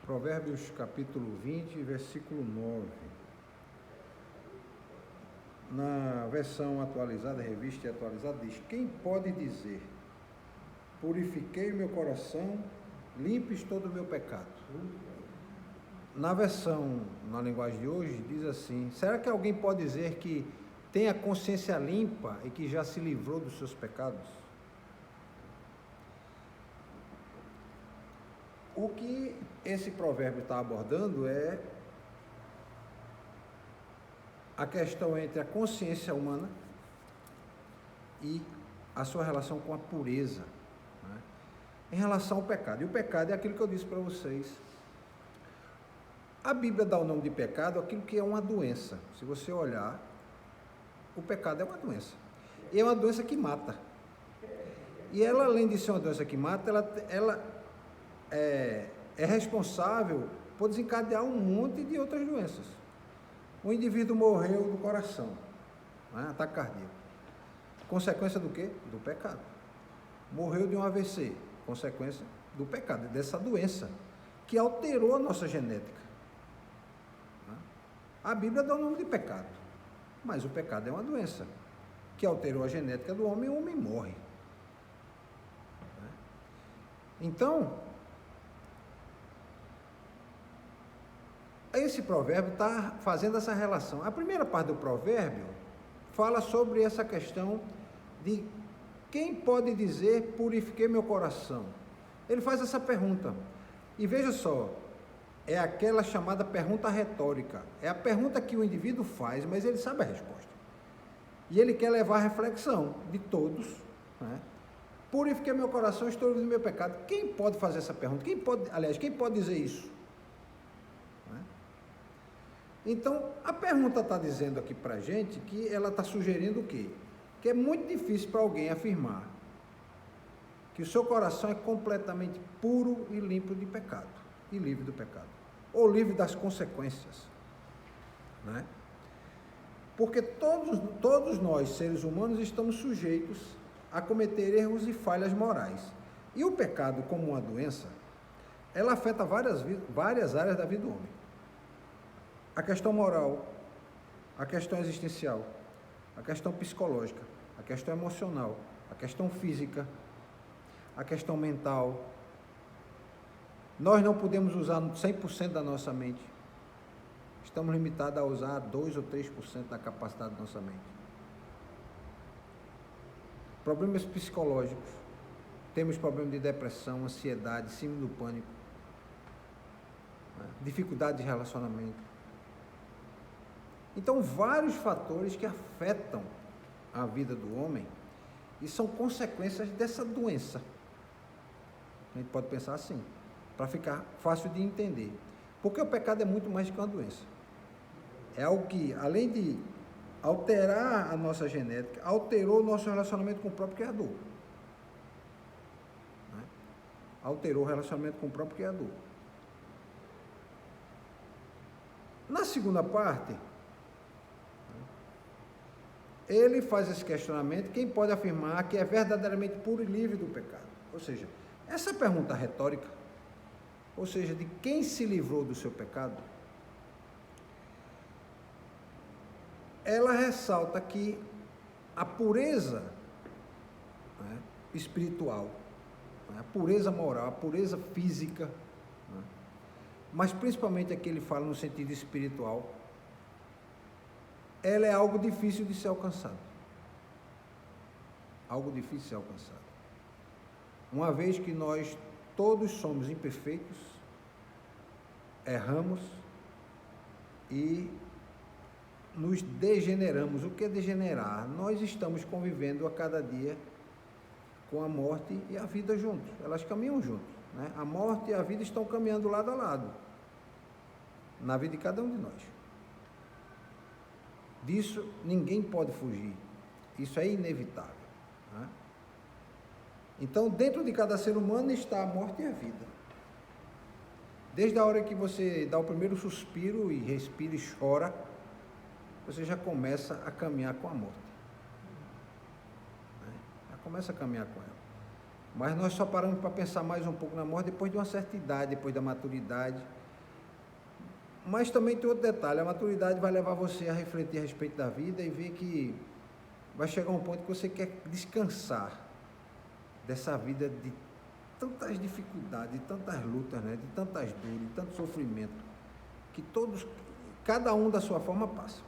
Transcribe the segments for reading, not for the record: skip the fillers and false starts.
Provérbios capítulo 20, versículo 9. Na versão atualizada, revista e atualizada, diz: quem pode dizer, purifiquei meu coração, limpes todo o meu pecado? Na versão, na linguagem de hoje, diz assim: será que alguém pode dizer que tem a consciência limpa e que já se livrou dos seus pecados? O que esse provérbio está abordando é a questão entre a consciência humana e a sua relação com a pureza, né? Em relação ao pecado. E o pecado é aquilo que eu disse para vocês. A Bíblia dá o nome de pecado aquilo que é uma doença. Se você olhar, o pecado é uma doença. E é uma doença que mata. E ela, além de ser uma doença que mata, ela é responsável por desencadear um monte de outras doenças. O indivíduo morreu do coração, né? Ataque cardíaco. Consequência do quê? Do pecado. Morreu de um AVC. Consequência do pecado, dessa doença que alterou a nossa genética. A Bíblia dá o nome de pecado, mas o pecado é uma doença que alterou a genética do homem e o homem morre. Então, esse provérbio está fazendo essa relação. A primeira parte do provérbio fala sobre essa questão de quem pode dizer, purifiquei meu coração. Ele faz essa pergunta. E veja só, é aquela chamada pergunta retórica. É a pergunta que o indivíduo faz, mas ele sabe a resposta. E ele quer levar a reflexão de todos, né? Purifiquei meu coração, estou livre do meu pecado. Quem pode fazer essa pergunta? Quem pode dizer isso? Então, a pergunta está dizendo aqui para a gente que ela está sugerindo o quê? Que é muito difícil para alguém afirmar que o seu coração é completamente puro e limpo de pecado, e livre do pecado, ou livre das consequências, né? Porque todos nós, seres humanos, estamos sujeitos a cometer erros e falhas morais. E o pecado, como uma doença, ela afeta várias áreas da vida do homem. A questão moral, a questão existencial, a questão psicológica, a questão emocional, a questão física, a questão mental. Nós não podemos usar 100% da nossa mente. Estamos limitados a usar 2 ou 3% da capacidade da nossa mente. Problemas psicológicos. Temos problemas de depressão, ansiedade, síndrome do pânico, né? Dificuldade de relacionamento. Então, vários fatores que afetam a vida do homem e são consequências dessa doença. A gente pode pensar assim, para ficar fácil de entender. Porque o pecado é muito mais que uma doença. É algo que, além de alterar a nossa genética, alterou o nosso relacionamento com o próprio Criador. Né? Alterou o relacionamento com o próprio Criador. Na segunda parte, ele faz esse questionamento: quem pode afirmar que é verdadeiramente puro e livre do pecado? Ou seja, essa pergunta retórica, ou seja, de quem se livrou do seu pecado, ela ressalta que a pureza, né, espiritual, né, a pureza moral, a pureza física, né, mas principalmente aqui ele fala no sentido espiritual, ela é algo difícil de ser alcançado. Algo difícil de ser alcançado. Uma vez que nós todos somos imperfeitos, erramos e nos degeneramos. O que é degenerar? Nós estamos convivendo a cada dia com a morte e a vida juntos. Elas caminham juntos, né? A morte e a vida estão caminhando lado a lado na vida de cada um de nós. Disso ninguém pode fugir. Isso é inevitável, né? Então, dentro de cada ser humano está a morte e a vida. Desde a hora que você dá o primeiro suspiro e respira e chora, você já começa a caminhar com a morte. Já começa a caminhar com ela. Mas nós só paramos para pensar mais um pouco na morte depois de uma certa idade, depois da maturidade. Mas também tem outro detalhe, a maturidade vai levar você a refletir a respeito da vida e ver que vai chegar um ponto que você quer descansar dessa vida de tantas dificuldades, de tantas lutas, né? De tantas dores, de tanto sofrimento, que todos, cada um da sua forma passa,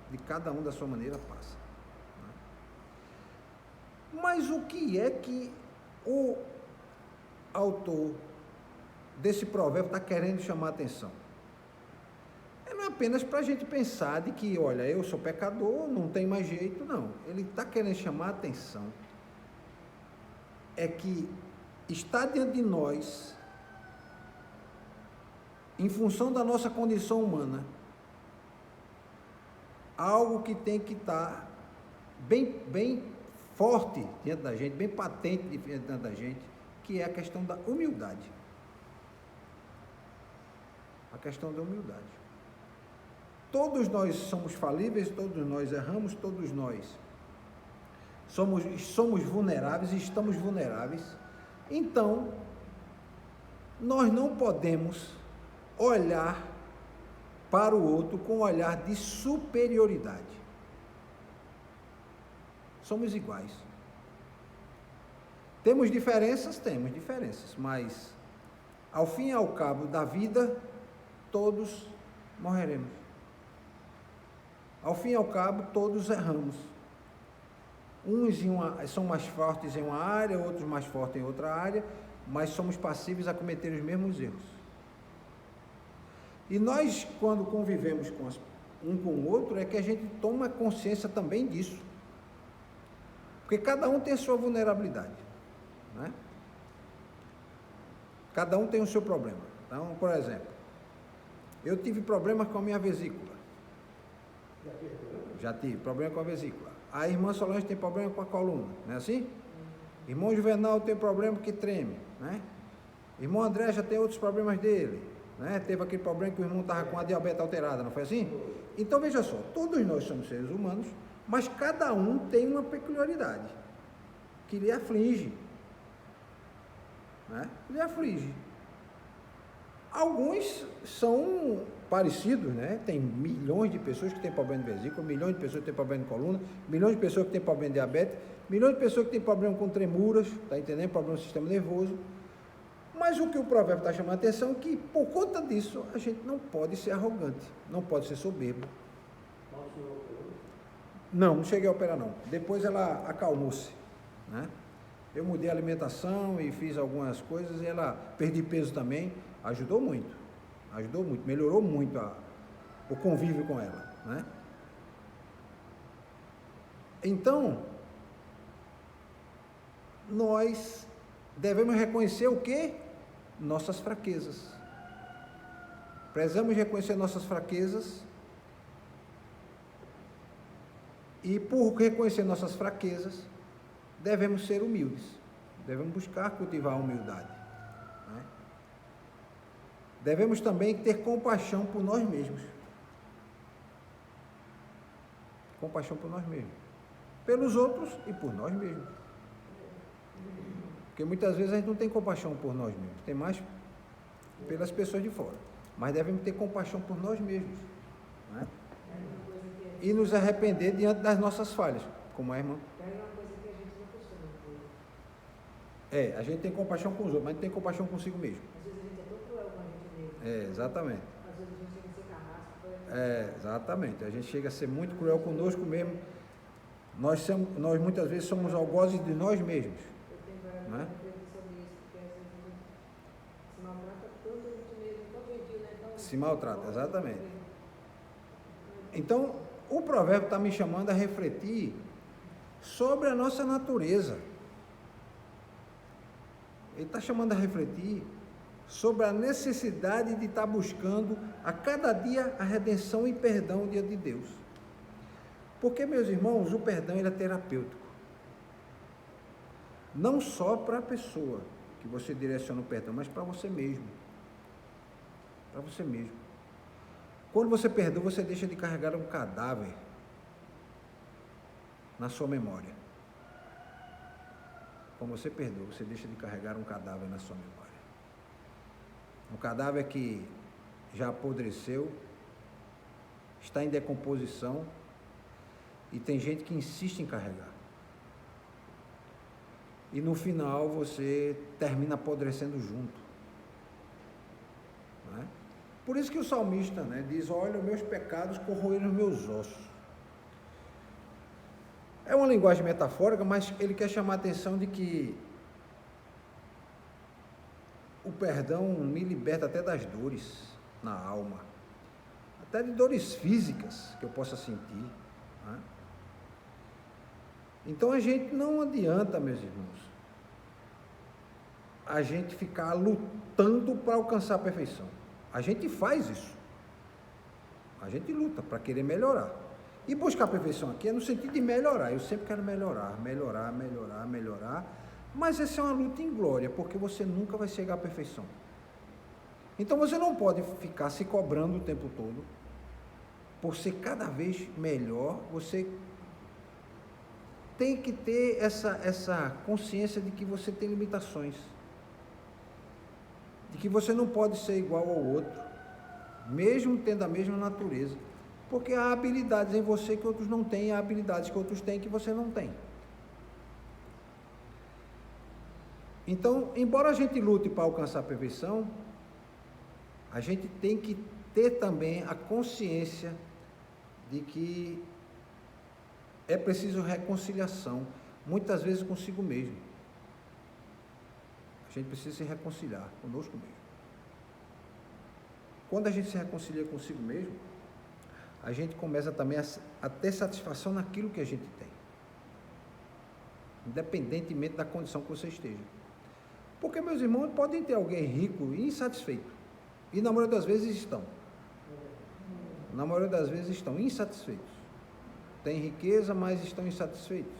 de cada um da sua maneira passa. Né? Mas o que é que o autor desse provérbio está querendo chamar a atenção? Não é apenas para a gente pensar de que, olha, eu sou pecador, não tem mais jeito, não. Ele está querendo chamar a atenção é que está diante de nós, em função da nossa condição humana, algo que tem que estar bem forte diante da gente, bem patente diante da gente, que é a questão da humildade. A questão da humildade. Todos nós somos falíveis, todos nós erramos, todos nós somos vulneráveis e estamos vulneráveis. Então, nós não podemos olhar para o outro com um olhar de superioridade. Somos iguais. Temos diferenças, mas ao fim e ao cabo da vida, todos morreremos. Ao fim e ao cabo, todos erramos. Uns são mais fortes em uma área, outros mais fortes em outra área, mas somos passíveis a cometer os mesmos erros. E nós, quando convivemos um com o outro, é que a gente toma consciência também disso. Porque cada um tem a sua vulnerabilidade, né? Cada um tem o seu problema. Então, por exemplo, eu tive problemas com a minha vesícula. Já tive problema com a vesícula. A irmã Solange tem problema com a coluna, não é assim? Irmão Juvenal tem problema que treme, né? Irmão André já tem outros problemas dele, né? Teve aquele problema que o irmão estava com a diabetes alterada, não foi assim? Então veja só, todos nós somos seres humanos, mas cada um tem uma peculiaridade que lhe aflige, né? Lhe aflige. Alguns são parecidos, né? Tem milhões de pessoas que têm problema de vesícula, milhões de pessoas que têm problema de coluna, milhões de pessoas que têm problema de diabetes, milhões de pessoas que têm problema com tremuras, tá entendendo? Problema do sistema nervoso. Mas o que o provérbio está chamando a atenção é que, por conta disso, a gente não pode ser arrogante, não pode ser soberbo. Não cheguei a operar não. Depois ela acalmou-se, né? Eu mudei a alimentação e fiz algumas coisas e ela perdi peso também, ajudou muito, melhorou muito o convívio com ela, né? Então, nós devemos reconhecer o quê? Nossas fraquezas. Precisamos reconhecer nossas fraquezas e, por reconhecer nossas fraquezas, devemos ser humildes, devemos buscar cultivar a humildade, né? Devemos também ter compaixão por nós mesmos. Compaixão por nós mesmos. Pelos outros e por nós mesmos. Porque muitas vezes a gente não tem compaixão por nós mesmos, tem mais pelas pessoas de fora. Mas devemos ter compaixão por nós mesmos, né? E nos arrepender diante das nossas falhas, como a irmã. A gente tem compaixão com os outros, mas não tem compaixão consigo mesmo. Às vezes a gente é tão cruel com a gente mesmo. Exatamente. Às vezes a gente chega a ser carrasco. Exatamente. A gente chega a ser muito cruel conosco mesmo. Nós muitas vezes somos algozes de nós mesmos. Eu tenho várias vezes sobre isso, porque às vezes a gente se maltrata tanto a gente mesmo, tão gentil, né? Se maltrata, exatamente. Então, o provérbio está me chamando a refletir sobre a nossa natureza. Ele está chamando a refletir sobre a necessidade de estar buscando a cada dia a redenção e perdão diante de Deus. Porque, meus irmãos, o perdão ele é terapêutico. Não só para a pessoa que você direciona o perdão, mas para você mesmo. Para você mesmo. Quando você perdoa, você deixa de carregar um cadáver na sua memória. quando você perdoa, você deixa de carregar um cadáver na sua memória. Um cadáver que já apodreceu, está em decomposição, e tem gente que insiste em carregar. E no final você termina apodrecendo junto. Não é? Por isso que o salmista, né, diz: olha, os meus pecados corroeram os meus ossos. É uma linguagem metafórica, mas ele quer chamar a atenção de que o perdão me liberta até das dores na alma, até de dores físicas que eu possa sentir. Né? Então a gente não adianta, meus irmãos, a gente ficar lutando para alcançar a perfeição. A gente faz isso. A gente luta para querer melhorar. E buscar a perfeição aqui é no sentido de melhorar. Eu sempre quero melhorar. Mas essa é uma luta inglória, porque você nunca vai chegar à perfeição. Então você não pode ficar se cobrando o tempo todo. Por ser cada vez melhor, você tem que ter essa consciência de que você tem limitações. De que você não pode ser igual ao outro, mesmo tendo a mesma natureza. Porque há habilidades em você que outros não têm, há habilidades que outros têm que você não tem. Então, embora a gente lute para alcançar a perfeição, a gente tem que ter também a consciência de que é preciso reconciliação, muitas vezes consigo mesmo. A gente precisa se reconciliar conosco mesmo. Quando a gente se reconcilia consigo mesmo, a gente começa também a ter satisfação naquilo que a gente tem, independentemente da condição que você esteja. Porque, meus irmãos, podem ter alguém rico e insatisfeito, e na maioria das vezes estão. Na maioria das vezes estão insatisfeitos. Têm riqueza, mas estão insatisfeitos.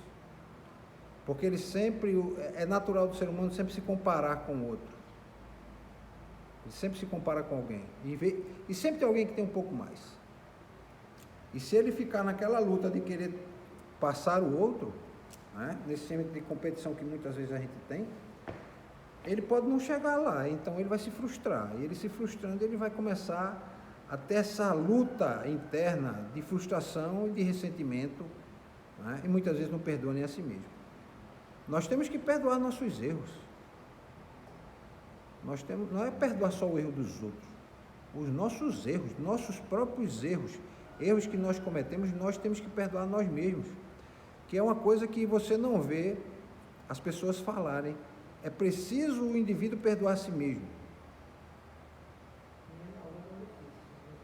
Porque ele sempre, é natural do ser humano sempre se comparar com o outro. Ele sempre se compara com alguém. E sempre tem alguém que tem um pouco mais. E se ele ficar naquela luta de querer passar o outro, né, nesse centro de competição que muitas vezes a gente tem, ele pode não chegar lá, então ele vai se frustrar. E ele se frustrando, ele vai começar a ter essa luta interna de frustração e de ressentimento, né, e muitas vezes não perdoa nem a si mesmo. Nós temos que perdoar nossos erros. Não é perdoar só o erro dos outros. Os nossos erros, nossos próprios erros que nós cometemos, nós temos que perdoar nós mesmos. Que é uma coisa que você não vê as pessoas falarem. É preciso o indivíduo perdoar a si mesmo.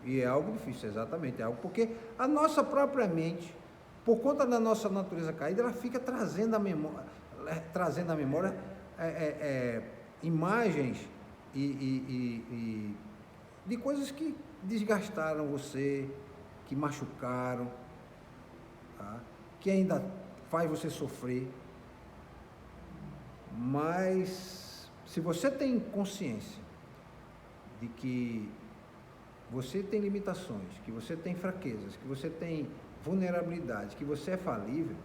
E é algo difícil, exatamente. É algo porque a nossa própria mente, por conta da nossa natureza caída, ela fica trazendo à memória imagens de coisas que desgastaram você, que machucaram, tá? Que ainda faz você sofrer. Mas se você tem consciência de que você tem limitações, que você tem fraquezas, que você tem vulnerabilidade, que você é falível,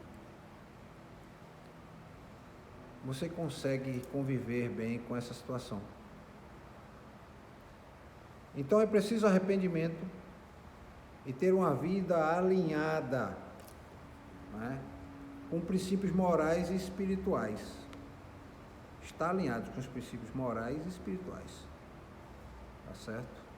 você consegue conviver bem com essa situação. Então é preciso arrependimento e ter uma vida alinhada, né, com princípios morais e espirituais. Está alinhado com os princípios morais e espirituais. Tá certo?